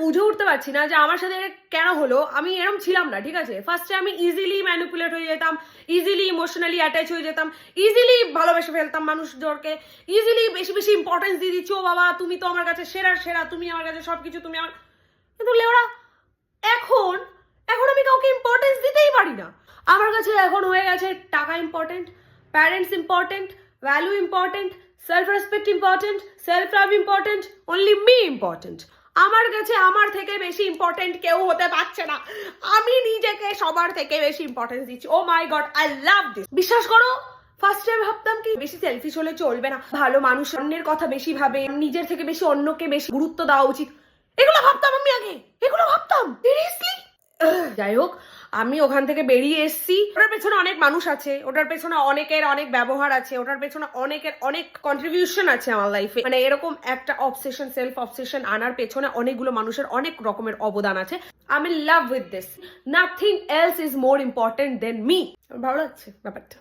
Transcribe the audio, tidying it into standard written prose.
বুঝে উঠতে পারছি না যে আমার সাথে এটা কেন হলো। আমি এরকম ছিলাম না, ঠিক আছে? ফার্স্টে আমি ইজিলি ম্যানিপুলেট হয়ে যেতাম, ইজিলি ইমোশনালি অ্যাটাচ হয়ে যেতাম, ইজিলি ভালোবেসে ফেলতাম মানুষজনকে, ইজিলি বেশি বেশি ইম্পর্টেন্স দিয়ে দিচ্ছি, ও বাবা তুমি তো আমার কাছে সেরার সেরা, তুমি আমার কাছে সবকিছু, তুমি আমার। কিন্তু লেওড়া এখন এখন আমি কাউকে ইম্পর্টেন্স দিতেই পারি না। আমার কাছে এখন হয়ে গেছে টাকা important, parents important, value important, self respect important, self love important, only me important. আমার কাছে আমার থেকে বেশি ইম্পর্টেন্ট কেউ হতে পারছে না। আমি নিজেকে সবার থেকে বেশি ইম্পর্টেন্স দিচ্ছি। ও মাই গড, আই লাভ দিস। বিশ্বাস করো, ফার্স্ট টাইম ভাবতাম কি বেশি সেলফিশ হলে চলবে না, ভালো মানুষ অন্যের কথা বেশি ভাবে, নিজের থেকে বেশি অন্যকে বেশি গুরুত্ব দেওয়া উচিত, এগুলো ভাবতাম আমি আগে, এগুলো ভাবতাম সিরিয়াসলি। যাই হোক, আমি ওখান থেকে বেরিয়ে এসছি। ওটার পেছনে অনেক মানুষ আছে, ওটার পেছনে অনেকের অনেক ব্যবহার আছে, ওটার পেছনে অনেকের অনেক কন্ট্রিবিউশন আছে আমার লাইফে। মানে এরকম একটা অবসেশন, সেলফ অবসেশন আনার পেছনে অনেকগুলো মানুষের অনেক রকমের অবদান আছে। আমি love with this, nothing else is more important than me. ভালো লাগছে ব্যাপারটা।